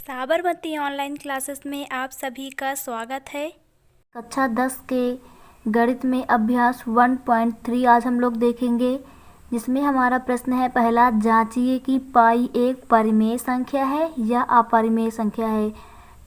Sabarmati online classes में आप सभी का स्वागत है। कक्षा 10 के गणित में अभ्यास 1.3 आज हम लोग देखेंगे, जिसमें हमारा प्रश्न है पहला, जांचिए कि पाई एक परिमेय संख्या है या अपरिमेय संख्या है।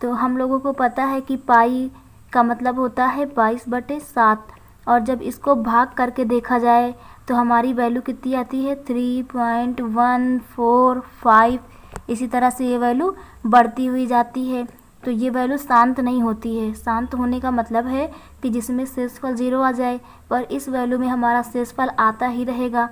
तो हम लोगों को पता है कि पाई का मतलब होता है 22/7 और जब इसको भाग करके देखा जाए तो हमारी वैल्यू कितनी आती है 3.145। इसी तरह से ये वैल्यू बढ़ती हुई जाती है। तो ये वैल्यू शांत नहीं होती है। शांत होने का मतलब है कि जिसमें शेषफल 0 आ जाए, पर इस वैल्यू में हमारा शेषफल आता ही रहेगा।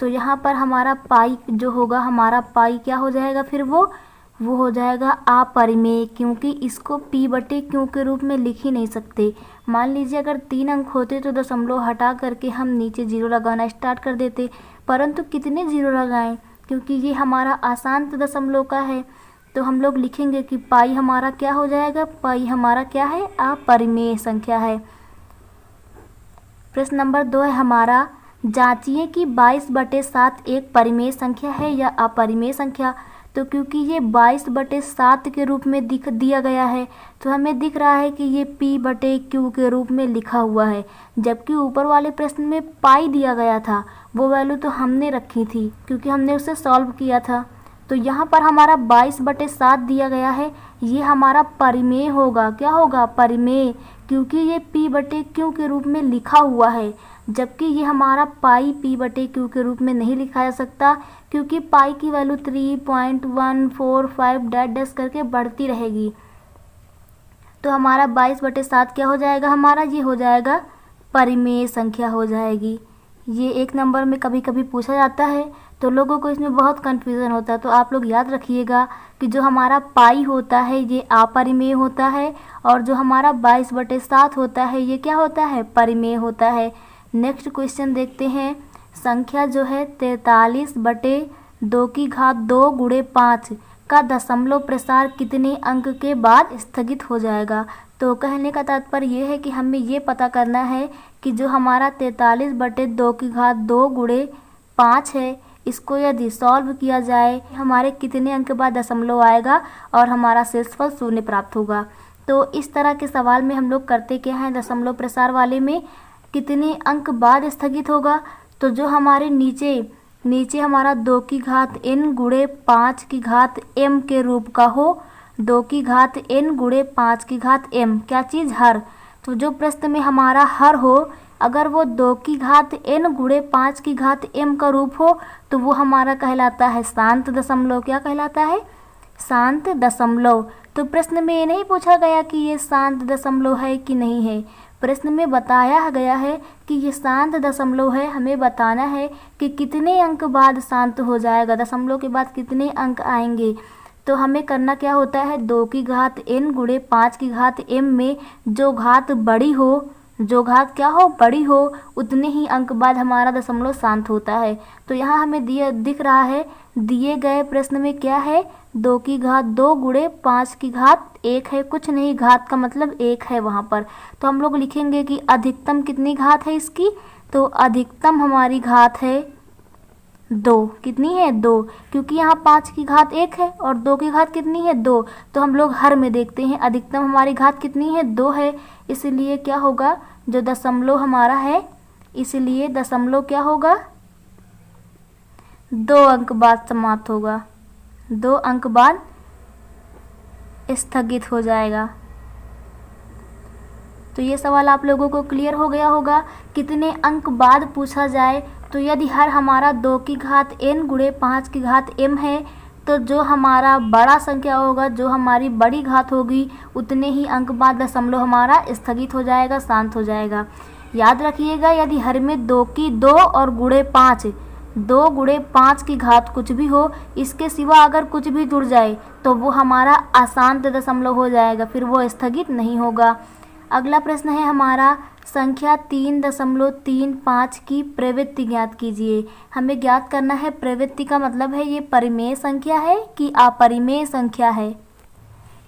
तो यहाँ पर हमारा पाई जो होगा, हमारा पाई क्या हो जाएगा, फिर वो हो जाएगा अपरिमेय, क्योंकि इसको p/q के रूप में लिख ही नहीं सकते। मान लीजिए अगर 3 अंक होते तो दशमलव हटा करके हम नीचे 0 लगाना स्टार्ट कर देते, परंतु कितने 0 लगाएं, क्योंकि ये हमारा अशांत दशमलव का है। तो हम लोग लिखेंगे कि पाई हमारा क्या हो जाएगा, पाई हमारा क्या है, अपरिमेय संख्या है। प्रश्न नंबर 2 है हमारा, जांचिए कि 22/7 एक परिमेय संख्या है या अपरिमेय संख्या। तो क्योंकि ये 22/7 के रूप में दिया गया है, तो हमें दिख रहा है कि ये p/q के रूप में लिखा हुआ है, जबकि ऊपर वाले प्रश्न में पाई दिया गया था, वो वैल्यू तो हमने रखी थी क्योंकि हमने उसे सॉल्व किया था। तो यहाँ पर हमारा 22/7 दिया गया है, ये हमारा परिमेय होगा। क्या होगा, परिमेय, क्योंकि ये p/q के रूप में लिखा हुआ है, जबकि ये हमारा पाई p/q के रूप में नहीं लिखा जा सकता, क्योंकि पाई की वैल्यू 3.145 डैश डैश करके बढ़ती रहेगी। तो हमारा 22/7 क्या हो जाएगा, हमारा ये हो जाएगा परिमेय संख्या हो जाएगी। ये 1 नंबर में कभी कभी पूछा जाता है, तो लोगों को इसमें बहुत कन्फ्यूज़न होता है। तो आप लोग याद रखिएगा कि जो हमारा पाई होता है ये अपरिमेय होता है, और जो हमारा 22/7 होता है ये क्या होता है, परिमेय होता है। नेक्स्ट क्वेश्चन देखते हैं। संख्या जो है 43/2 गुणे 5 का दशमलव प्रसार कितने अंक के बाद स्थगित हो जाएगा। तो कहने का तात्पर्य ये है कि हमें ये पता करना है कि जो हमारा 43/2 गुणे 5 है, इसको यदि सॉल्व किया जाए हमारे कितने अंक बाद दशमलव आएगा और हमारा शेषफल 0 प्राप्त होगा। तो इस तरह के सवाल में हम लोग करते क्या हैं, दशमलव प्रसार वाले में कितने अंक बाद स्थगित होगा। तो जो हमारे नीचे हमारा 2 की घात n गुणे 5 की घात m के रूप का हो, 2 की घात n गुणे 5 की घात m, क्या चीज़, हर। तो जो प्रश्न में हमारा हर हो, अगर वो 2 की घात n गुणे 5 की घात m का रूप हो, तो वो हमारा कहलाता है शांत दशमलव। क्या कहलाता है, शांत दशमलव। तो प्रश्न में ये नहीं पूछा गया कि ये शांत दशमलव है कि नहीं है, प्रश्न में बताया गया है कि ये शांत दशमलव है। हमें बताना है कि कितने अंक बाद शांत हो जाएगा, दशमलव के बाद कितने अंक आएंगे। तो हमें करना क्या होता है, 2 की घात n गुणे 5 की घात m में जो घात बड़ी हो, जो घात क्या हो, बड़ी हो, उतने ही अंक बाद हमारा दशमलव शांत होता है। तो यहाँ हमें दिख रहा है, दिए गए प्रश्न में क्या है, 2 की घात 2 गुणे 5 की घात 1 है, कुछ नहीं, घात का मतलब 1 है वहाँ पर। तो हम लोग लिखेंगे कि अधिकतम कितनी घात है इसकी, तो अधिकतम हमारी घात है 2। कितनी है, 2, क्योंकि यहाँ 5 की घात 1 है और 2 की घात कितनी है, 2। तो हम लोग हर में देखते हैं, अधिकतम हमारी घात कितनी है, 2 है, इसलिए क्या होगा, जो दशमलव हमारा है, इसलिए दशमलव क्या होगा, 2 अंक बाद समाप्त होगा, 2 अंक बाद स्थगित हो जाएगा। तो ये सवाल आप लोगों को क्लियर हो गया होगा। कितने अंक बाद पूछा जाए, तो यदि हर हमारा 2 की घात n गुणे 5 की घात m है, तो जो हमारा बड़ा संख्या होगा, जो हमारी बड़ी घात होगी, उतने ही अंक बाद दशमलव हमारा स्थगित हो जाएगा, शांत हो जाएगा। याद रखिएगा, यदि हर में 2 की 2 और गुणे 5, 2 गुणे 5 की घात कुछ भी हो, इसके सिवा अगर कुछ भी जुड़ जाए तो वो हमारा अशांत दशमलव हो जाएगा, फिर वो स्थगित नहीं होगा। अगला प्रश्न है हमारा, संख्या 3.35 की प्रवृत्ति ज्ञात कीजिए। हमें ज्ञात करना है प्रवृत्ति का मतलब है ये परिमेय संख्या है कि अपरिमेय संख्या है।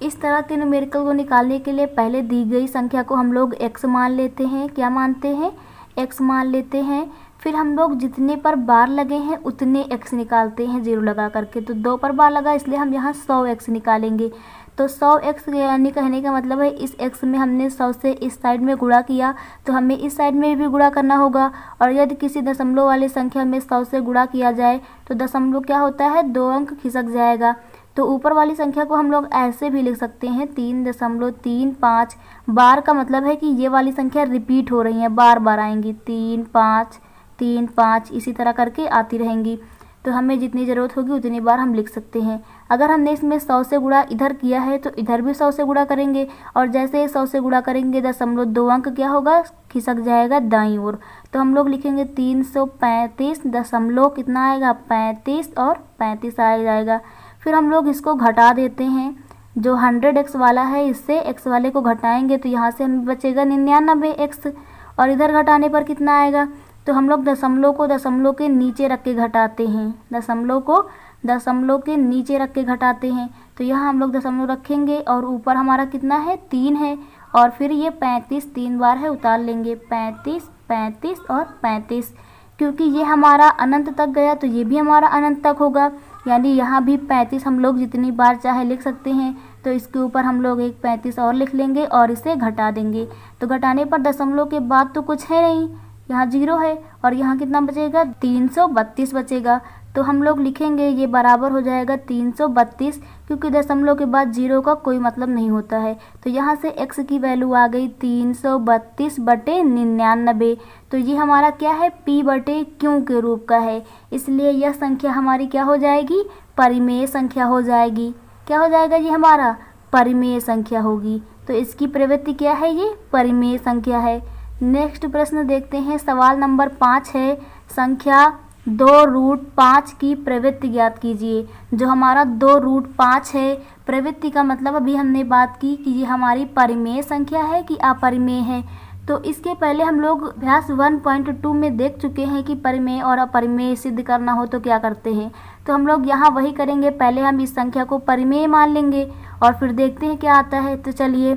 इस तरह के न्यूमेरिकल को निकालने के लिए पहले दी गई संख्या को हम लोग x मान लेते हैं। क्या मानते हैं, x मान लेते हैं। फिर हम लोग जितने पर बार लगे हैं उतने x निकालते हैं 0 लगा करके। तो 2 पर बार लगा इसलिए हम यहाँ 100x निकालेंगे। तो 100x यानी कहने का मतलब है इस x में हमने 100 से इस साइड में गुणा किया तो हमें इस साइड में भी गुणा करना होगा। और यदि किसी दशमलव वाली संख्या में 100 से गुणा किया जाए तो दशमलव क्या होता है, 2 अंक खिसक जाएगा। तो ऊपर वाली संख्या को हम लोग ऐसे भी लिख सकते हैं 3.35। बार का मतलब है कि ये वाली संख्या रिपीट हो रही है, बार बार आएंगी, 3 5 3 5 इसी तरह करके आती रहेंगी। तो हमें जितनी ज़रूरत होगी उतनी बार हम लिख सकते हैं। अगर हमने इसमें 100 से गुणा इधर किया है तो इधर भी 100 से गुणा करेंगे और जैसे 100 से गुणा करेंगे 2 अंक क्या होगा, खिसक जाएगा दाईं ओर। तो हम लोग लिखेंगे 335 दशमलव कितना आएगा, 35 और 35 आ जाएगा। फिर हम लोग इसको घटा देते हैं, जो 100x वाला है इससे x वाले को घटाएंगे तो यहाँ से हमें बचेगा 99x और इधर घटाने पर कितना आएगा। तो हम लोग दशमलव को दशमलव के नीचे रख के घटाते हैं, दशमलव को दशमलव के नीचे रख के घटाते हैं। तो यहाँ हम लोग दशमलव रखेंगे और ऊपर हमारा कितना है, 3 है और फिर ये 35 3 बार है, उतार लेंगे 35 35 और 35। क्योंकि ये हमारा अनंत तक गया तो ये भी हमारा अनंत तक होगा, यानी यहाँ भी 35 हम लोग जितनी बार चाहे लिख सकते हैं। तो इसके ऊपर हम लोग एक 35 और लिख लेंगे और इसे घटा देंगे। तो घटाने पर दशमलव के बाद तो कुछ है नहीं, यहाँ 0 है और यहाँ कितना बचेगा, 332 बचेगा। तो हम लोग लिखेंगे ये बराबर हो जाएगा 332, क्योंकि दशमलव के बाद 0 का कोई मतलब नहीं होता है। तो यहाँ से x की वैल्यू आ गई 332/99। तो ये हमारा क्या है, p/q के रूप का है, इसलिए यह संख्या हमारी क्या हो जाएगी, परिमेय संख्या हो जाएगी। क्या हो जाएगा, ये हमारा परिमेय संख्या होगी। तो इसकी प्रवृत्ति क्या है, ये परिमेय संख्या है। नेक्स्ट प्रश्न देखते हैं, सवाल नंबर 5 है, संख्या 2√5 की प्रवृत्ति ज्ञात कीजिए। जो हमारा 2√5 है, प्रवृत्ति का मतलब अभी हमने बात की कि ये हमारी परिमेय संख्या है कि अपरिमेय है। तो इसके पहले हम लोग अभ्यास 1.2 में देख चुके हैं कि परिमेय और अपरिमेय सिद्ध करना हो तो क्या करते हैं। तो हम लोग यहाँ वही करेंगे, पहले हम इस संख्या को परिमेय मान लेंगे और फिर देखते हैं क्या आता है। तो चलिए,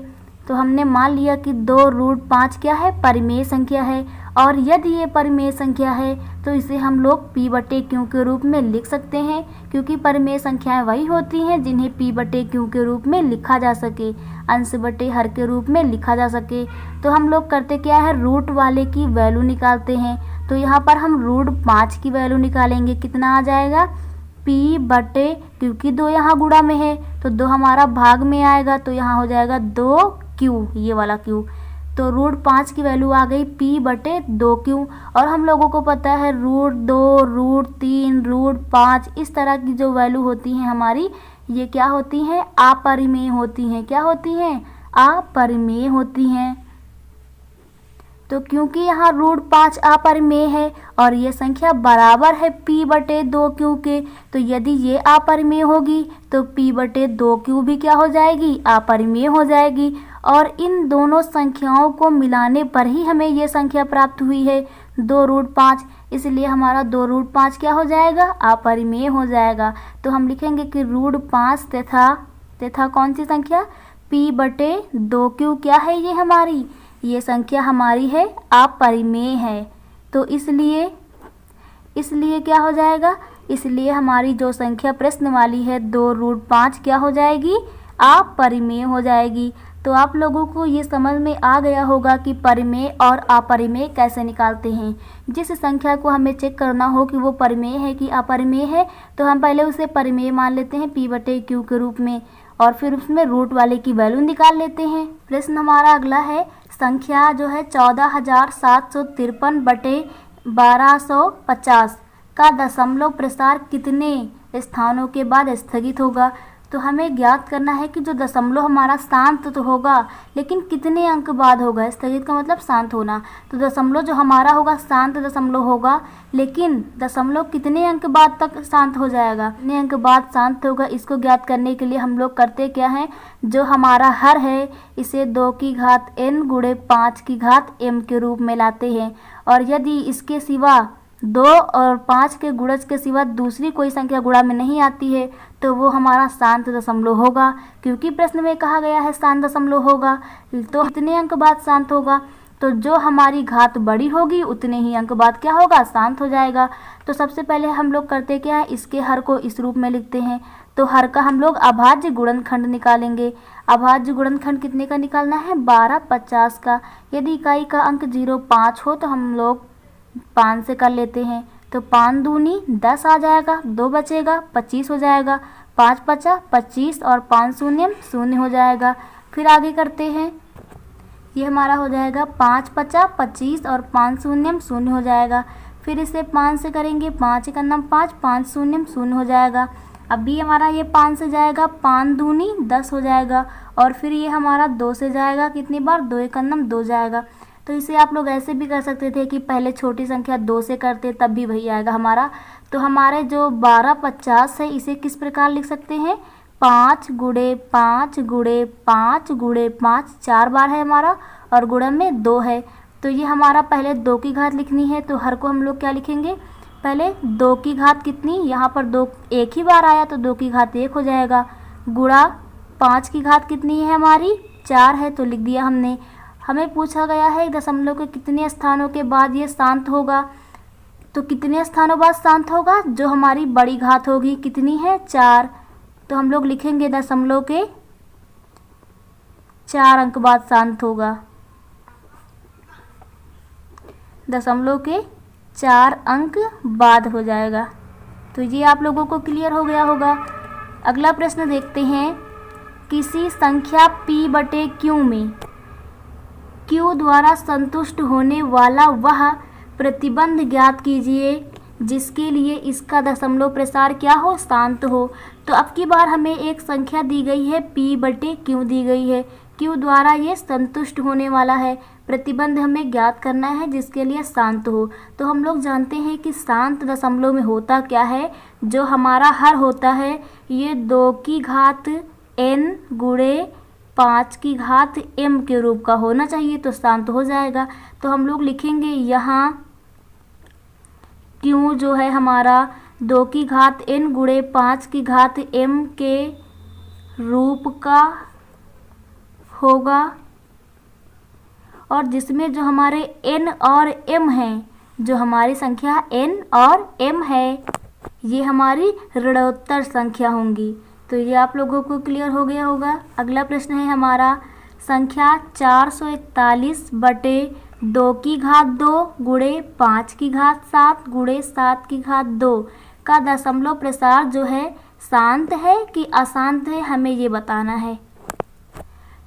तो हमने मान लिया कि 2√5 क्या है, परिमेय संख्या है और यदि ये परिमेय संख्या है तो इसे हम लोग p/q के रूप में लिख सकते हैं, क्योंकि परिमेय संख्याएं वही होती हैं जिन्हें p/q के रूप में लिखा जा सके, अंश बटे हर के रूप में लिखा जा सके। तो हम लोग करते क्या है, रूट वाले की वैल्यू निकालते हैं। तो यहाँ पर हम √5 की वैल्यू निकालेंगे, कितना आ जाएगा, क्योंकि 2 यहाँ गुणा में है तो 2 हमारा भाग में आएगा, तो यहाँ हो जाएगा 2q, ये वाला q। तो √5 की वैल्यू आ गई p/2q। और हम लोगों को पता है √2, √3, √5 इस तरह की जो वैल्यू होती हैं हमारी, ये क्या होती हैं, अपरिमेय होती हैं। क्या होती हैं, अपरिमेय होती हैं। तो क्योंकि यहाँ √5 अपरिमेय है और ये संख्या बराबर है p/2q के, तो यदि ये अपरिमेय होगी तो p/2q भी क्या हो जाएगी, अपरिमेय हो जाएगी। और इन दोनों संख्याओं को मिलाने पर ही हमें ये संख्या प्राप्त हुई है 2√5, इसलिए हमारा 2√5 क्या हो जाएगा, अपरिमेय हो जाएगा। तो हम लिखेंगे कि √5 तथा कौन सी संख्या, p/2q क्या है, ये हमारी ये संख्या हमारी है, अपरिमेय है। तो इसलिए क्या हो जाएगा, इसलिए हमारी जो संख्या प्रश्न वाली है 2√5 क्या हो जाएगी, अपरिमेय हो जाएगी। तो आप लोगों को ये समझ में आ गया होगा कि परिमेय और अपरिमेय कैसे निकालते हैं। जिस संख्या को हमें चेक करना हो कि वो परिमेय है कि अपरिमेय है, तो हम पहले उसे परिमेय मान लेते हैं p/q के रूप में और फिर उसमें रूट वाले की वैल्यू निकाल लेते हैं। प्रश्न हमारा अगला है, संख्या जो है 14,753/1250 का दशमलव प्रसार कितने स्थानों के बाद स्थगित होगा। तो हमें ज्ञात करना है कि जो दशमलव हमारा शांत तो होगा, लेकिन कितने अंक बाद होगा। स्थगित का मतलब शांत होना। तो दशमलव जो हमारा होगा शांत दशमलव होगा, लेकिन दशमलव कितने अंक बाद तक शांत हो जाएगा, कितने अंक बाद शांत होगा, इसको ज्ञात करने के लिए हम लोग करते क्या हैं, जो हमारा हर है इसे 2 की घात n गुणे 5 की घात m के रूप में लाते हैं। और यदि इसके सिवा 2 और 5 के गुणज के सिवा दूसरी कोई संख्या गुणा में नहीं आती है तो वो हमारा शांत दशमलव होगा, क्योंकि प्रश्न में कहा गया है शांत दशमलव होगा। तो कितने अंक बाद शांत होगा, तो जो हमारी घात बड़ी होगी उतने ही अंक बाद क्या होगा, शांत हो जाएगा। तो सबसे पहले हम लोग करते क्या है, इसके हर को इस रूप में लिखते हैं। तो हर का हम लोग अभाज्य गुणनखंड निकालेंगे। अभाज्य गुणनखंड कितने का निकालना है, 12 50 का। यदि इकाई का अंक 0.5 हो तो हम लोग 5 से कर लेते हैं। तो 5 दूनी 10 आ जाएगा, 2 बचेगा 25 हो जाएगा, 5 पचा 25 और 5 शून्यम 0 हो जाएगा। फिर आगे करते हैं, ये हमारा हो जाएगा 5 पचा 25 और 5 शून्यम 0 हो जाएगा। फिर इसे 5 से करेंगे, 5 एक अन्नम 5, 5 शून्यम 0 हो जाएगा। अभी हमारा ये 5 से जाएगा, 5 दूनी 10 हो जाएगा। और फिर ये हमारा 2 से जाएगा, कितनी बार, 2 एक अन्नम 2 जाएगा। तो इसे आप लोग ऐसे भी कर सकते थे कि पहले छोटी संख्या 2 से करते तब भी वही आएगा हमारा। तो हमारे जो 12 50 है इसे किस प्रकार लिख सकते हैं, 5 गुणे 5 गुणे 5 गुणे 5, 4 बार है हमारा और गुणन में 2 है। तो ये हमारा पहले 2 की घात लिखनी है। तो हर को हम लोग क्या लिखेंगे, पहले 2 की घात कितनी, यहाँ पर 2 एक ही बार आया तो 2 की घात 1 हो जाएगा, गुणा 5 की घात कितनी है हमारी, 4 है तो लिख दिया हमने। हमें पूछा गया है दशमलव के कितने स्थानों के बाद ये शांत होगा। तो कितने स्थानों बाद शांत होगा, जो हमारी बड़ी घात होगी कितनी है, 4। तो हम लोग लिखेंगे दशमलव के 4 अंक बाद शांत होगा, दशमलव के 4 अंक बाद हो जाएगा। तो ये आप लोगों को क्लियर हो गया होगा। अगला प्रश्न देखते हैं, किसी संख्या p/q में q द्वारा संतुष्ट होने वाला वह प्रतिबंध ज्ञात कीजिए जिसके लिए इसका दशमलव प्रसार क्या हो, शांत हो। तो अब की बार हमें एक संख्या दी गई है, p/q दी गई है, q द्वारा ये संतुष्ट होने वाला है, प्रतिबंध हमें ज्ञात करना है जिसके लिए शांत हो। तो हम लोग जानते हैं कि शांत दशमलव में होता क्या है, जो हमारा हर होता है ये 2 की घात n गुणे 5 की घात m के रूप का होना चाहिए, तो शांत हो जाएगा। तो हम लोग लिखेंगे यहाँ q जो है हमारा 2 की घात n गुणे 5 की घात m के रूप का होगा, और जिसमें जो हमारे n और m हैं, जो हमारी संख्या n और m है ये हमारी ऋणोत्तर संख्या होंगी। तो ये आप लोगों को क्लियर हो गया होगा। अगला प्रश्न है हमारा, संख्या 441/2 की घात 2 गुणे 5 की घात 7 गुणे 7 की घात 2 का दशमलव प्रसार जो है शांत है कि अशांत है, हमें ये बताना है।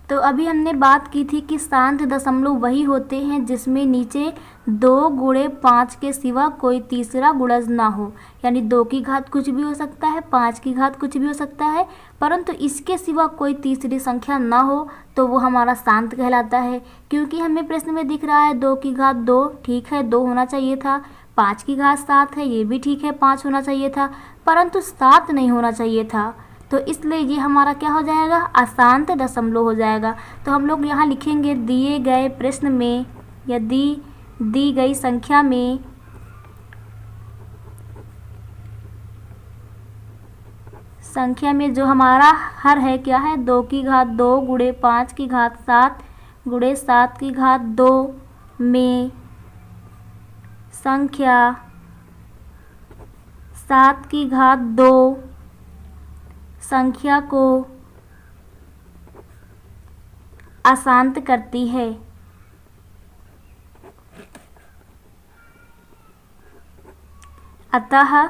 तो अभी हमने बात की थी कि शांत दशमलव वही होते हैं जिसमें नीचे 2 गुणे 5 के सिवा कोई तीसरा गुणज ना हो, यानी 2 की घात कुछ भी हो सकता है, 5 की घात कुछ भी हो सकता है, परंतु इसके सिवा कोई तीसरी संख्या ना हो तो वो हमारा शांत कहलाता है। क्योंकि हमें प्रश्न में दिख रहा है 2 की घात 2, ठीक है 2 होना चाहिए था, 5 की घात 7 है, ये भी ठीक है 5 होना चाहिए था, परंतु 7 नहीं होना चाहिए था। तो इसलिए ये हमारा क्या हो जाएगा, अशांत दशमलव हो जाएगा। तो हम लोग यहाँ लिखेंगे, दिए गए प्रश्न में यदि दी गई संख्या में जो हमारा हर है क्या है, 2 की घात 2 गुणे 5 की घात 7 गुणे 7 की घात 2 में संख्या 7 की घात 2 संख्या को अशांत करती है। अतः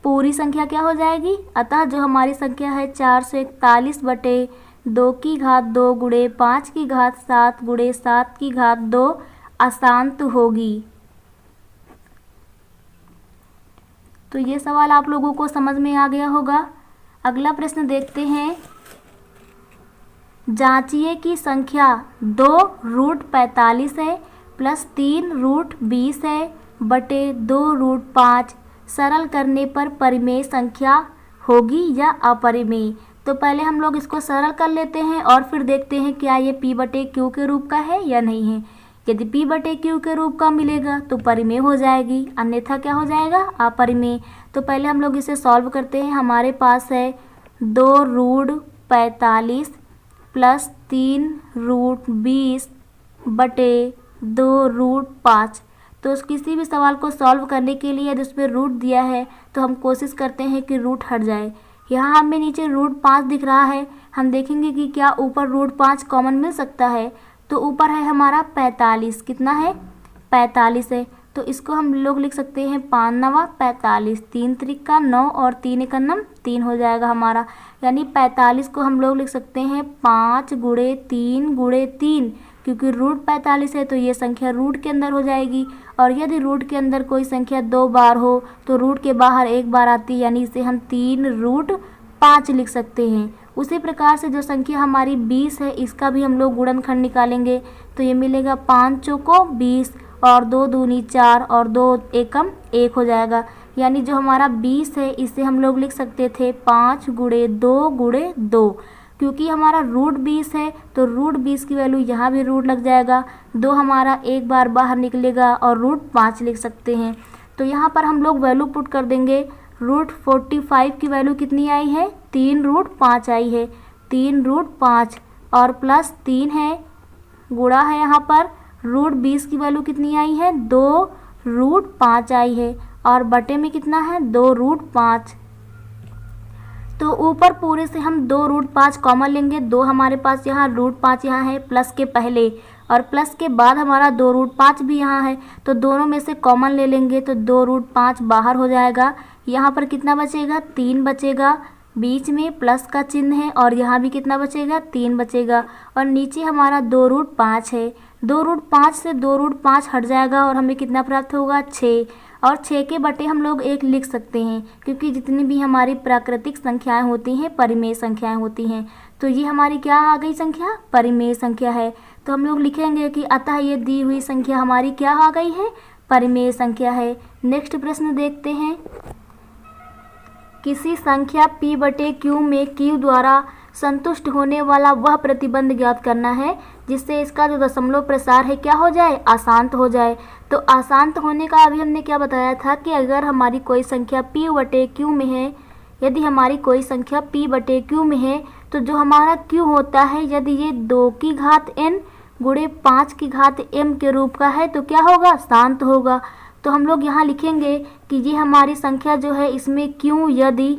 पूरी संख्या क्या हो जाएगी, अतः जो हमारी संख्या है 441/2 की घात 2 गुणे 5 की घात 7 गुणे 7 की घात 2 अशांत होगी। तो ये सवाल आप लोगों को समझ में आ गया होगा। अगला प्रश्न देखते हैं, जांचिए कि संख्या 2√45 है प्लस 3√20 है बटे 2√5 सरल करने पर परिमेय संख्या होगी या अपरिमेय। तो पहले हम लोग इसको सरल कर लेते हैं और फिर देखते हैं क्या ये p/q के रूप का है या नहीं है। यदि p/q के रूप का मिलेगा तो परिमेय हो जाएगी, अन्यथा क्या हो जाएगा, अपरिमेय। तो पहले हम लोग इसे सॉल्व करते हैं। हमारे पास है 2√45 प्लस 3√20 बटे 2√5। तो किसी भी सवाल को सॉल्व करने के लिए यदि उसमें रूट दिया है तो हम कोशिश करते हैं कि रूट हट जाए। यहाँ हमें नीचे √5 दिख रहा है, हम देखेंगे कि क्या ऊपर √5 कॉमन मिल सकता है। तो ऊपर है हमारा 45, कितना है 45 है, तो इसको हम लोग लिख सकते हैं 5 9 45, 3 त्रिका 9 और 3 एकम 3 हो जाएगा हमारा। यानी 45 को हम लोग लिख सकते हैं 5 × 3 × 3, क्योंकि √45 है तो ये संख्या रूट के अंदर हो जाएगी। और यदि रूट के अंदर कोई संख्या 2 बार हो तो रूट के बाहर 1 बार आती है, यानी इसे हम 3√5 लिख सकते हैं। उसी प्रकार से जो संख्या हमारी 20 है, इसका भी हम लोग गुणनखंड निकालेंगे तो ये मिलेगा 5 चौको 20 और 2 दूनी 4 और 2 एकम 1 हो जाएगा। यानी जो हमारा 20 है इसे हम लोग लिख सकते थे 5 × 2 × 2, क्योंकि हमारा √20 है तो √20 की वैल्यू यहाँ भी रूट लग जाएगा, 2 हमारा एक बार बाहर निकलेगा और √5 लिख सकते हैं। तो यहाँ पर हम लोग वैल्यू पुट कर देंगे। √45 की वैल्यू कितनी आई है 3√5 आई है, 3√5 और प्लस 3 है, गुणा है यहाँ पर √20 की वैल्यू कितनी आई है 2√5 आई है और बटे में कितना है 2√5। तो ऊपर पूरे से हम 2√5 कॉमन लेंगे, 2 हमारे पास यहाँ √5 यहाँ है प्लस के पहले और प्लस के बाद हमारा 2√5 भी यहाँ है, तो दोनों में से कॉमन ले लेंगे तो 2√5 बाहर हो जाएगा। यहाँ पर कितना बचेगा 3 बचेगा, बीच में प्लस का चिन्ह है और यहाँ भी कितना बचेगा 3 बचेगा और नीचे हमारा 2√5 है। 2√5 से 2√5 हट जाएगा और हमें कितना प्राप्त होगा 6, और 6 के बटे हम लोग 1 लिख सकते हैं, क्योंकि जितनी भी हमारी प्राकृतिक संख्याएं होती हैं परिमेय संख्याएं होती हैं। तो ये हमारी क्या आ गई संख्या परिमेय संख्या है। तो हम लोग लिखेंगे कि अतः ये दी हुई संख्या हमारी क्या आ गई है परिमेय संख्या है। नेक्स्ट प्रश्न देखते हैं। किसी संख्या p/q में q द्वारा संतुष्ट होने वाला वह प्रतिबंध ज्ञात करना है जिससे इसका जो दशमलव प्रसार है क्या हो जाए अशांत हो जाए। तो अशांत होने का अभी हमने क्या बताया था कि अगर हमारी कोई संख्या p/q में है, यदि हमारी कोई संख्या p/q में है तो जो हमारा q होता है यदि ये 2 की घात n × 5 की घात m के रूप का है तो क्या होगा शांत होगा। तो हम लोग यहाँ लिखेंगे कि ये हमारी संख्या जो है इसमें q यदि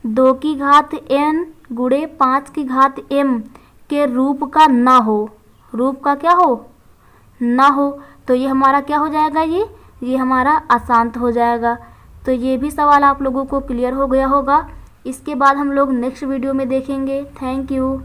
2 की घात n × 5 की घात m के रूप का ना हो, रूप का क्या हो ना हो, तो ये हमारा क्या हो जाएगा ये हमारा अशांत हो जाएगा। तो ये भी सवाल आप लोगों को क्लियर हो गया होगा। इसके बाद हम लोग नेक्स्ट वीडियो में देखेंगे। Thank you.